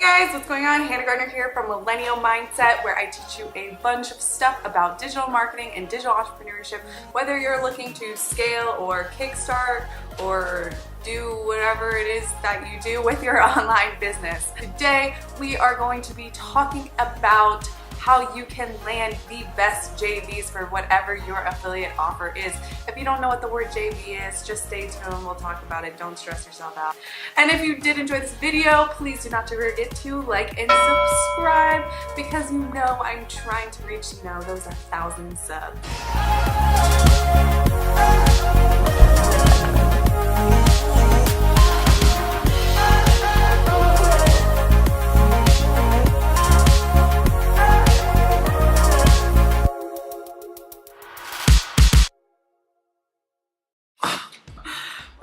Hey guys, what's going on? Hannah Gardner here from Millennial Mindset, where I teach you a bunch of stuff about digital marketing and digital entrepreneurship, whether you're looking to scale or kickstart or do whatever it is that you do with your online business. Today, we are going to be talking about how you can land the best JVs for whatever your affiliate offer is. If you don't know what the word JV is, just stay tuned, we'll talk about it, don't stress yourself out. And if you did enjoy this video, please do not forget to like and subscribe, because you know I'm trying to reach, those 1,000 subs.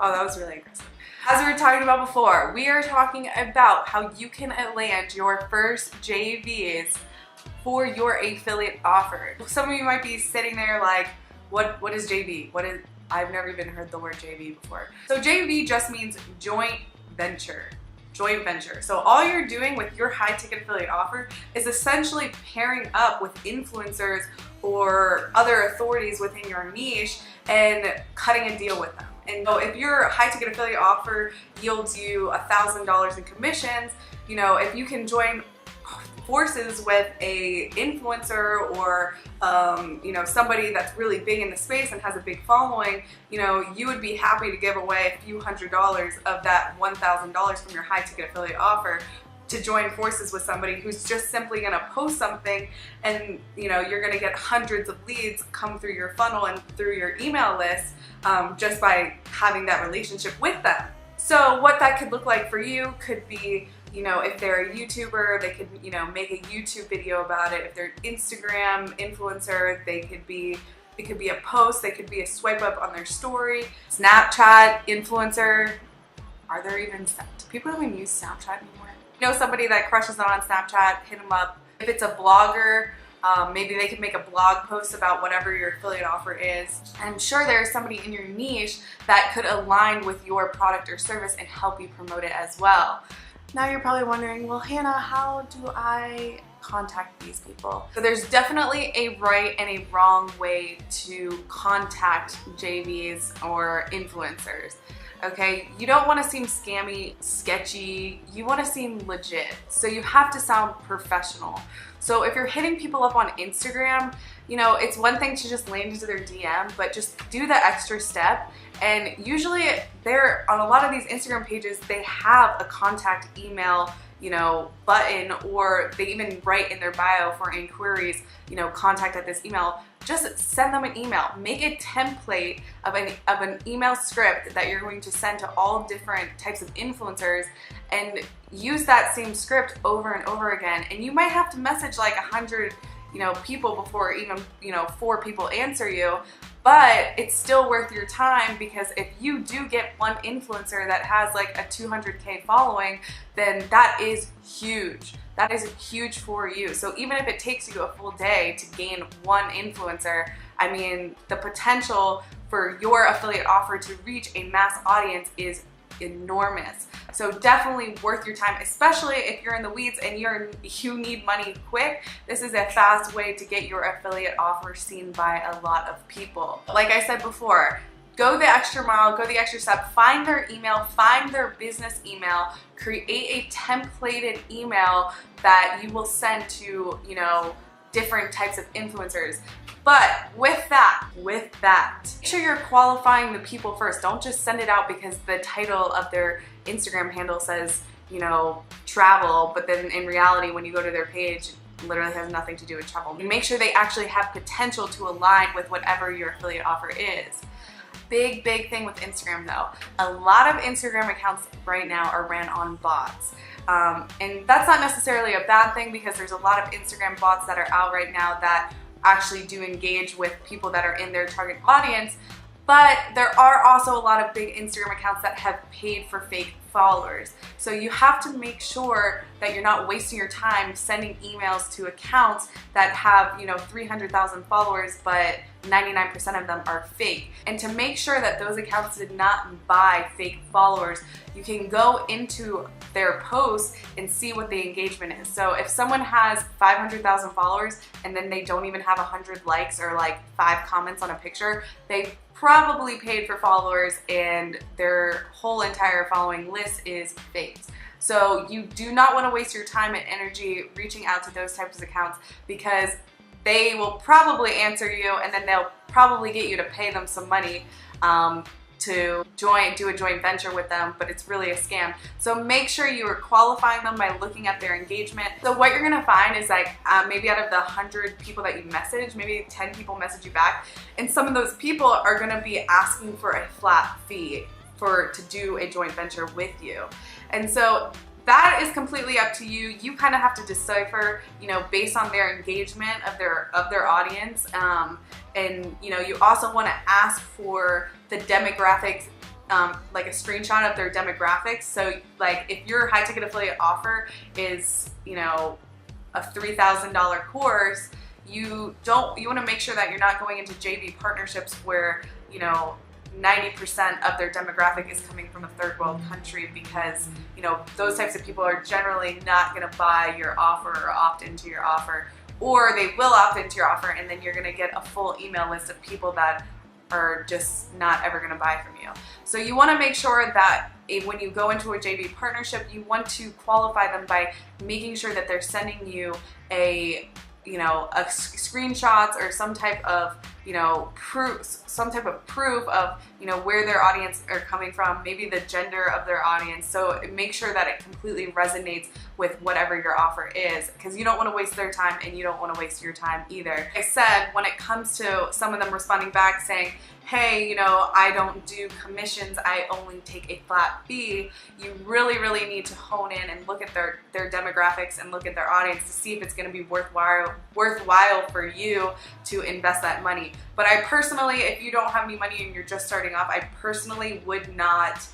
Oh, that was really aggressive. As we were talking about before, we are talking about how you can land your first JVs for your affiliate offer. Some of you might be sitting there like, what is JV? I've never even heard the word JV before. So JV just means joint venture. Joint venture. So all you're doing with your high ticket affiliate offer is essentially pairing up with influencers or other authorities within your niche and cutting a deal with them. And so if your high ticket affiliate offer yields you $1,000 in commissions, if you can join forces with a influencer or somebody that's really big in the space and has a big following, you would be happy to give away a few $100s of that $1,000 from your high ticket affiliate offer to join forces with somebody who's just simply going to post something, and you're going to get hundreds of leads come through your funnel and through your email list just by having that relationship with them. So what that could look like for you could be, if they're a YouTuber, they could, make a YouTube video about it. If they're an Instagram influencer, it could be a post, they could be a swipe up on their story. Snapchat influencer, do people even use Snapchat anymore? Somebody that crushes on Snapchat, hit them up. If it's a blogger, maybe they can make a blog post about whatever your affiliate offer is. I'm sure there's somebody in your niche that could align with your product or service and help you promote it as well. Now you're probably wondering, well, Hannah, how do I contact these people? So there's definitely a right and a wrong way to contact JVs or influencers. Okay, you don't want to seem scammy, sketchy, you want to seem legit. So you have to sound professional. So if you're hitting people up on Instagram, it's one thing to just land into their DM, but just do the extra step. And usually on a lot of these Instagram pages, they have a contact email button, or they even write in their bio for inquiries, contact at this email. Just send them an email. Make a template of an email script that you're going to send to all different types of influencers, and use that same script over and over again. And you might have to message like 100 people before even 4 people answer you, but it's still worth your time, because if you do get one influencer that has like a 200K following, then that is huge. That is huge for you. So even if it takes you a full day to gain one influencer, I mean, the potential for your affiliate offer to reach a mass audience is enormous. So definitely worth your time, especially if you're in the weeds and you need money quick. This is a fast way to get your affiliate offer seen by a lot of people. Like I said before, go the extra mile, go the extra step, find their email, find their business email, create a templated email that you will send to, different types of influencers. But with that, make sure you're qualifying the people first. Don't just send it out because the title of their Instagram handle says, travel, but then in reality, when you go to their page, it literally has nothing to do with travel. Make sure they actually have potential to align with whatever your affiliate offer is. Big thing with Instagram though. A lot of Instagram accounts right now are ran on bots. And that's not necessarily a bad thing, because there's a lot of Instagram bots that are out right now that actually do engage with people that are in their target audience. But there are also a lot of big Instagram accounts that have paid for fake followers. So you have to make sure that you're not wasting your time sending emails to accounts that have, 300,000 followers, but 99% of them are fake. And to make sure that those accounts did not buy fake followers, you can go into their posts and see what the engagement is. So if someone has 500,000 followers and then they don't even have 100 likes or like 5 comments on a picture, they probably paid for followers and their whole entire following list is faked. So you do not want to waste your time and energy reaching out to those types of accounts, because they will probably answer you and then they'll probably get you to pay them some money to do a joint venture with them, but it's really a scam. So make sure you are qualifying them by looking at their engagement. So what you're gonna find is like maybe out of the 100 people that you message, maybe 10 people message you back, and some of those people are gonna be asking for a flat fee to do a joint venture with you. And so that is completely up to you. You kind of have to decipher, based on their engagement of their audience. And you also want to ask for the demographics, like a screenshot of their demographics. So like if your high ticket affiliate offer is, a $3,000 course, you want to make sure that you're not going into JV partnerships where, 90% of their demographic is coming from a third world country, because those types of people are generally not going to buy your offer or opt into your offer, or they will opt into your offer and then you're going to get a full email list of people that are just not ever going to buy from you. So you want to make sure that when you go into a JV partnership, you want to qualify them by making sure that they're sending you a screenshots or some type of proof of where their audience are coming from, maybe the gender of their audience. So make sure that it completely resonates with whatever your offer is, because you don't want to waste their time and you don't want to waste your time either. Like I said, when it comes to some of them responding back saying, hey, I don't do commissions, I only take a flat fee, you really need to hone in and look at their demographics and look at their audience to see if it's going to be worthwhile for you to invest that money. But I personally, if you don't have any money and you're just starting off, I personally would not,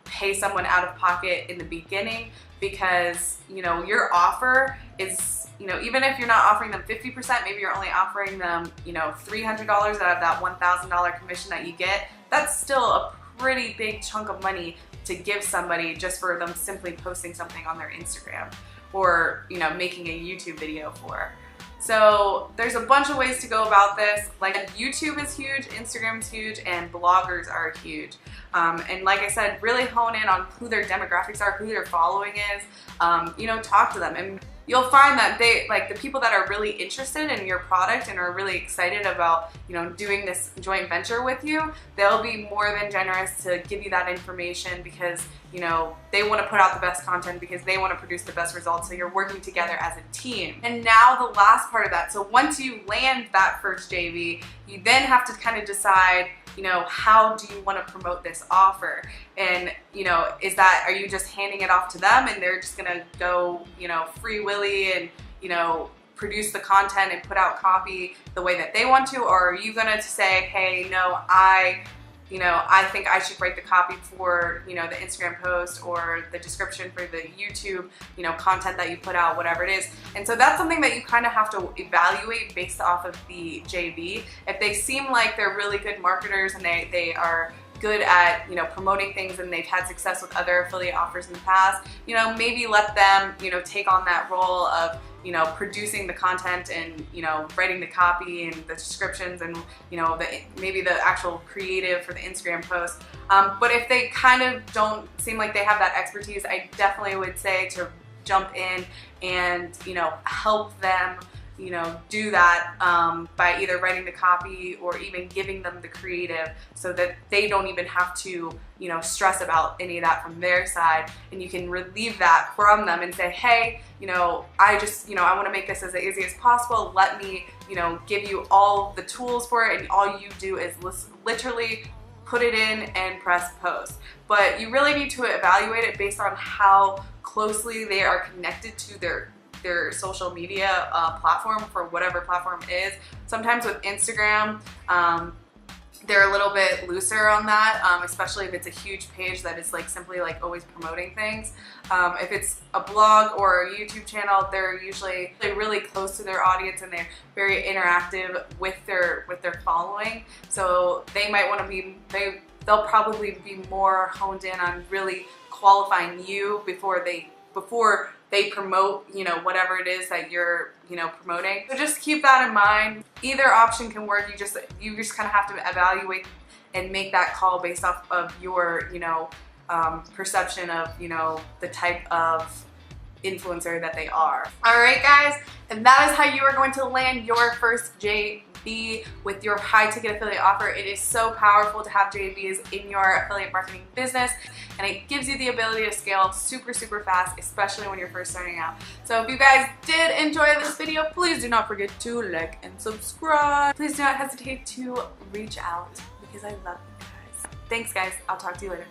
pay someone out of pocket in the beginning, because, your offer is, even if you're not offering them 50%, maybe you're only offering them, $300 out of that $1,000 commission that you get. That's still a pretty big chunk of money to give somebody just for them simply posting something on their Instagram or, making a YouTube video for. So there's a bunch of ways to go about this. Like YouTube is huge, Instagram is huge, and bloggers are huge. And like I said, really hone in on who their demographics are, who their following is. Talk to them, and you'll find that the people that are really interested in your product and are really excited about, doing this joint venture with you, they'll be more than generous to give you that information, because, they want to put out the best content, because they want to produce the best results. So you're working together as a team. And now the last part of that. So once you land that first JV, you then have to kind of decide, how do you want to promote this offer? And, are you just handing it off to them and they're just going to go, free willy and, produce the content and put out copy the way that they want to? Or are you going to say, hey, no, I think I should write the copy for, the Instagram post or the description for the YouTube, content that you put out, whatever it is. And so that's something that you kind of have to evaluate based off of the JV. If they seem like they're really good marketers and they are good at, promoting things and they've had success with other affiliate offers in the past, maybe let them, take on that role of, producing the content and, writing the copy and the descriptions and, maybe the actual creative for the Instagram post. But if they kind of don't seem like they have that expertise, I definitely would say to jump in and, help them, do that by either writing the copy or even giving them the creative, so that they don't even have to, stress about any of that from their side, and you can relieve that from them and say, hey, I want to make this as easy as possible. Let me, give you all the tools for it, and all you do is literally put it in and press post. But you really need to evaluate it based on how closely they are connected to their social media platform, for whatever platform it is. Sometimes with Instagram, they're a little bit looser on that, especially if it's a huge page that is like simply like always promoting things. If it's a blog or a YouTube channel, they're usually really close to their audience and they're very interactive with their following. So they might want to be, they'll probably be more honed in on really qualifying you before they promote, you know, whatever it is that you're, you know, promoting. So just keep that in mind. Either option can work. You just kind of have to evaluate and make that call based off of your, you know, perception of, you know, the type of influencer that they are. All right, guys, and that is how you are going to land your first JV with your high ticket affiliate offer. It is so powerful to have JVs in your affiliate marketing business, and it gives you the ability to scale super fast, especially when you're first starting out. So if you guys did enjoy this video, please do not forget to like and subscribe. Please do not hesitate to reach out because I love you guys. Thanks, guys. I'll talk to you later.